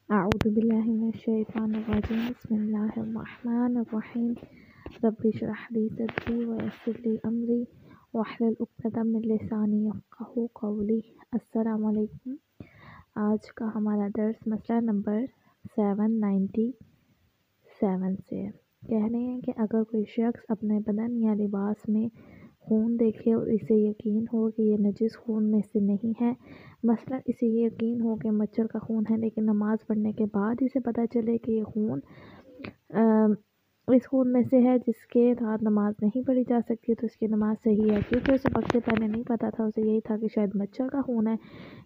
أعوذ بالله من الشيطان الرجيم بسم الله الرحمن الرحيم رب اشرح لي صدري ويسر لي أمري واحلل عقدة من لساني यफ़क़हू क़ौली। अस्सलाम वालेकुम। आज का हमारा दर्स मसला नंबर 797 से है। कह रहे हैं कि अगर कोई शख्स अपने बदन या लिबास में खून देखे और इसे यकीन हो कि ये नजिस खून में से नहीं है, मसलन इसे यकीन हो कि मच्छर का खून है, लेकिन नमाज पढ़ने के बाद इसे पता चले कि ये खून इस खून में से है जिसके साथ नमाज नहीं पढ़ी जा सकती, तो इसकी नमाज सही है। क्योंकि उसे वक्त से पहले नहीं पता था, उसे यही था कि शायद मच्छर का खून है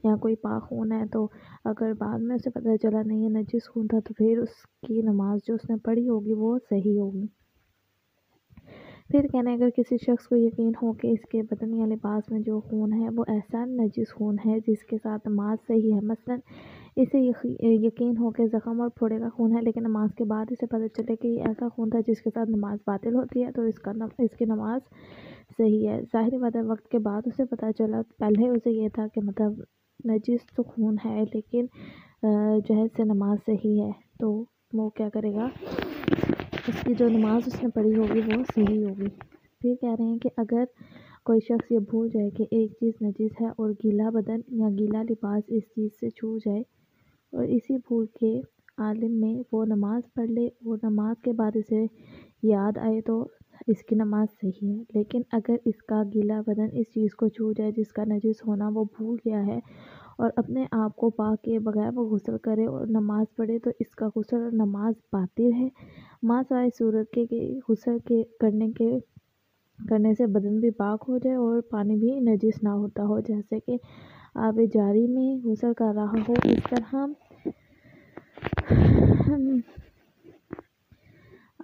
या कोई पाक खून है। तो अगर बाद में उसे पता चला नहीं ये नजिस खून था, तो फिर उसकी नमाज जो उसने पढ़ी होगी वो सही होगी। फिर कहना है अगर किसी शख्स को यकीन हो कि इसके बदन या लिबास में जो खून है वो ऐसा नजिस खून है जिसके साथ नमाज सही है, मसलन इसे यकीन हो कि ज़ख़म और फोड़े का खून है, लेकिन नमाज के बाद इसे पता चले कि ये ऐसा खून था जिसके साथ नमाज बातिल होती है, तो इसकी नमाज सही है। ज़ाहिर बात है वक्त के बाद उसे पता चला, पहले उसे ये था कि मतलब नजिस तो खून है लेकिन जो है इससे नमाज सही है, तो वो क्या करेगा, उसकी जो नमाज उसने पढ़ी होगी वो सही होगी। फिर कह रहे हैं कि अगर कोई शख्स ये भूल जाए कि एक चीज़ नजिस है और गीला बदन या गीला लिबास इस चीज़ से छू जाए और इसी भूल के आलिम में वो नमाज पढ़ ले और नमाज के बाद इसे याद आए तो इसकी नमाज सही है। लेकिन अगर इसका गीला बदन इस चीज़ को छू जाए जिसका नजिस होना वो भूल गया है और अपने आप को पाक किए बगैर वो गुस्ल करे और नमाज पढ़े, तो इसका गुस्ल और नमाज बातिल है। मासाए सूरत के गुस्ल के करने से बदन भी पाक हो जाए और पानी भी नजिस ना होता हो, जैसे कि आब जारी में गुस्ल कर रहा हो इस तरह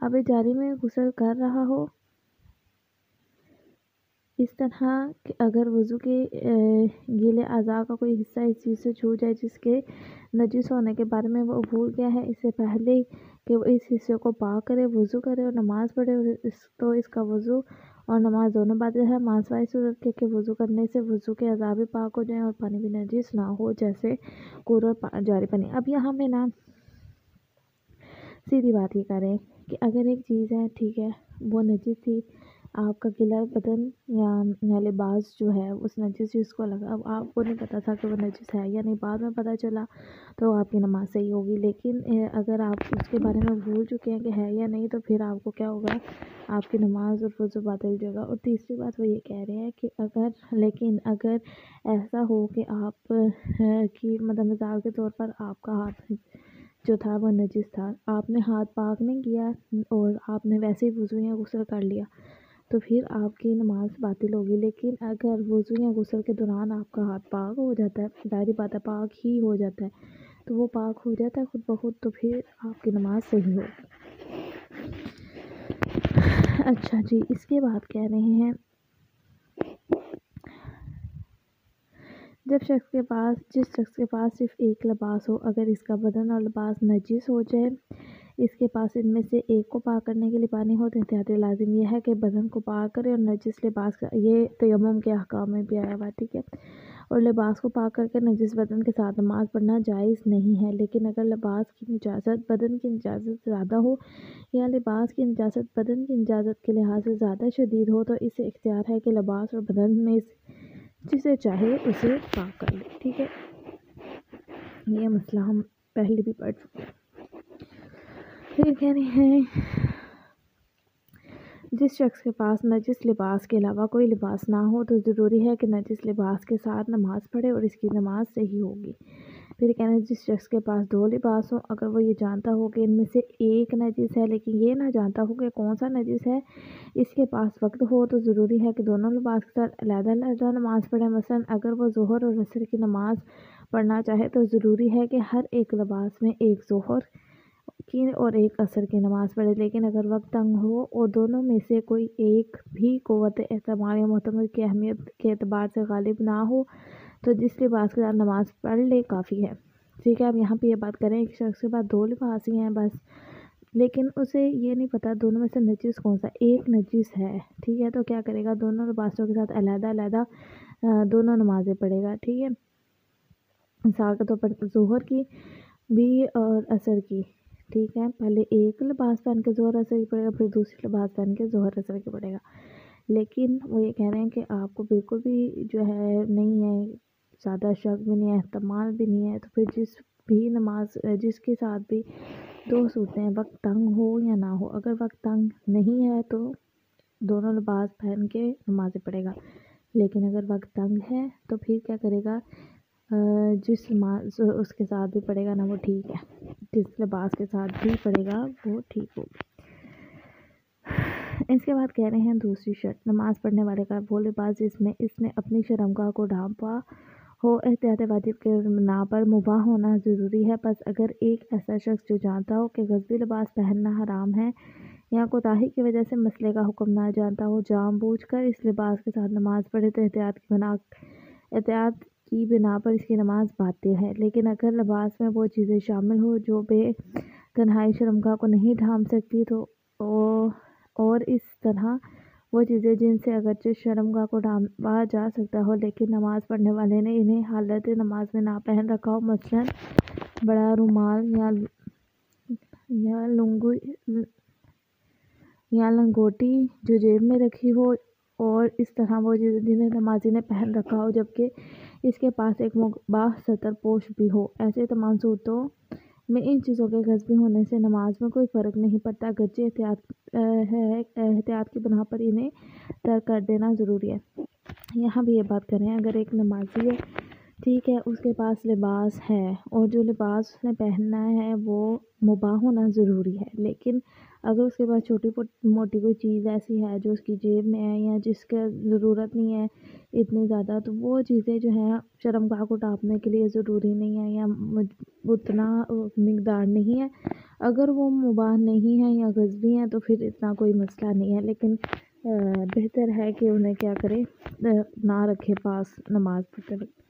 आब जारी में गुस्ल कर रहा हो इस तरह कि अगर वज़ू के गीले अज़ा का कोई हिस्सा इस चीज़ से छू जाए जिसके नजिस होने के बारे में वो भूल गया है, इससे पहले कि वो इस हिस्से को पाक करे, वज़ू करे और नमाज पढ़े, और तो इसका वज़ू और नमाज दोनों बातिल है। मासवाए सूरत के वज़ू करने से वज़ू के अज़ा भी पाक हो जाएँ और पानी भी नजिस ना हो, जैसे कूर और जारी पानी। अब यहाँ पे ना सीधी बात ये करें कि अगर एक चीज़ है, ठीक है, वो नजिस थी, आपका गीला बदन या लिबास जो है उस नजिस चीज़ को लगा, अब आपको नहीं पता था कि वो नजिस है या नहीं, बाद में पता चला तो आपकी नमाज सही होगी। लेकिन अगर आप उसके बारे में भूल चुके हैं कि है या नहीं, तो फिर आपको क्या होगा, आपकी नमाज और वज़ू बातिल हो जाएगा। और तीसरी बात वो ये कह रहे हैं कि अगर ऐसा हो कि आप की मतलब मिसाल के तौर पर आपका हाथ जो था वो नजिस था, आपने हाथ पाक नहीं किया और आपने वैसे ही वज़ू या गुस्ल कर लिया, तो फिर आपकी नमाज बातिल होगी। लेकिन अगर वज़ू या गुस्ल के दौरान आपका हाथ पाक हो जाता है, ज़ाहिर बात है पाक ही हो जाता है, तो वो पाक हो जाता है खुद ब खुद, तो फिर आपकी नमाज सही होगी। अच्छा जी, इसके बाद कह रहे हैं जिस शख्स के पास सिर्फ एक लिबास हो, अगर इसका बदन और लिबास नजिस हो जाए, इसके पास इनमें से एक को पाक करने के लिए पानी हो, तो एहतियात लाजिम यह है कि बदन को पाक करे और नजिस लिबास का, ये तयम्मुम के अहकाम में भी आया हुआ, ठीक है, और लिबास को पाक करके नजिस बदन के साथ नमाज पढ़ना जायज़ नहीं है। लेकिन अगर लिबास की निजाजत बदन की निजाजत ज़्यादा हो या लिबास की निजाजत बदन की निजाजत के लिहाज से ज़्यादा शदीद हो, तो इसे इख्तियार है कि लिबास और बदन में जिसे चाहे उसे पाक कर ले, ठीक है। ये मसला हम पहले भी पढ़ चुके हैं। फिर कह रहे हैं जिस शख्स के पास नजिस लिबास के अलावा कोई लिबास ना हो, तो ज़रूरी है कि नजिस लिबास के साथ नमाज पढ़े और इसकी नमाज सही होगी। फिर कहना है जिस शख्स के पास दो लिबास हो, अगर वो ये जानता हो कि इनमें से एक नजिस है लेकिन ये ना जानता हो कि कौन सा नजिस है, इसके पास वक्त हो, तो ज़रूरी है कि दोनों लिबास के साथ अलग-अलग नमाज पढ़े। मसलन अगर वो ज़ोहर और असर की नमाज पढ़ना चाहे, तो ज़रूरी है कि हर एक लिबास में एक ज़ोहर की और एक असर की नमाज़ पढ़े। लेकिन अगर वक्त तंग हो और दोनों में से कोई एक भी क़ुव्वत एहतमाल या मोतमद की अहमियत के एतबार से गालिब ना हो, तो जिस लिबास के साथ नमाज़ पढ़ ले काफ़ी है, ठीक है। अब यहाँ पे ये बात करें एक शख्स के पास दो लिबास ही हैं बस, लेकिन उसे ये नहीं पता दोनों में से नजिस कौन सा, एक नजिस है, ठीक है, तो क्या करेगा, दोनों लिबासों के साथ अलग-अलग दोनों नमाज़ें पढ़ेगा, ठीक है। मिसाल के तौर पर ज़ोहर की بھی اور عصر کی، ٹھیک ہے، پہلے ایک لباس پہن کے ظہر عصر کی پڑھے گا، پھر دوسری لباس پہن کے ظہر عصر کی پڑھے گا۔ لیکن وہ یہ کہہ رہے ہیں کہ آپ کو بالکل بھی جو ہے نہیں ہے، زیادہ شک بھی نہیں ہے، احتمال بھی نہیں ہے، تو پھر جس بھی نماز جس کے ساتھ بھی دو صورتیں ہیں، وقت تنگ ہو یا نہ ہو، اگر وقت تنگ نہیں ہے تو دونوں لباس پہن کے نمازیں پڑھے گا، لیکن اگر وقت تنگ ہے تو پھر کیا کرے گا، جس نماز اس کے ساتھ بھی پڑھے گا نا وہ ٹھیک ہے، جس لباس کے ساتھ بھی پڑھے گا وہ ٹھیک ہوگا۔ اس کے بعد کہہ رہے ہیں دوسری شرط، نماز پڑھنے والے کا وہ لباس جس میں اس نے اپنی شرمگاہ کو ڈھانپا ہو احتیاط واجب کے بنا پر مباح ہونا ضروری ہے، پس اگر ایک ایسا شخص جو جانتا ہو کہ غضبی لباس پہننا حرام ہے یا کوتاہی کی وجہ سے مسئلے کا حکم نہ جانتا ہو، جان بوجھ کر اس لباس کے ساتھ نماز پڑھے تو احتیاط کی بنا پر اس کی نماز باطل ہے، لیکن اگر لباس میں وہ چیزیں شامل ہو جو بے تنہائی شرمگاہ کو نہیں ڈھانپ سکتی تو اور اس طرح وہ چیزیں جن سے اگرچہ شرمگاہ کو ڈھانپا جا سکتا ہو لیکن نماز پڑھنے والے نے انہیں حالت نماز میں نہ پہن رکھا ہو، مثلاً بڑا رومال یا لنگوٹی جو جیب میں رکھی ہو، اور اس طرح وہ چیزیں جنہیں نمازی نے پہن رکھا ہو جبکہ اس کے پاس ایک مباح ستر پوش بھی ہو، ایسے تمام صورتوں میں ان چیزوں کے غصبی ہونے سے نماز میں کوئی فرق نہیں پڑتا، اگرچہ احتیاط کی بنا پر انہیں ترک کر دینا ضروری ہے۔ یہاں بھی یہ بات کریں، اگر ایک نمازی ہے، ٹھیک ہے، اس کے پاس لباس ہے اور جو لباس اس نے پہننا ہے وہ مباح ہونا ضروری ہے، لیکن اگر اس کے پاس چھوٹی موٹی کوئی چیز ایسی ہے جو اس کی جیب میں ہے یا جس کا ضرورت نہیں ہے اتنی زیادہ، تو وہ چیزیں جو ہیں شرمگاہ کو ڈھانپنے کے لیے ضروری نہیں ہے یا اتنا مقدار نہیں ہے، اگر وہ مباح نہیں ہے یا غصبی ہیں تو پھر اتنا کوئی مسئلہ نہیں ہے، لیکن بہتر ہے کہ انہیں کیا کرے، نہ رکھے پاس نماز پڑھتے وقت۔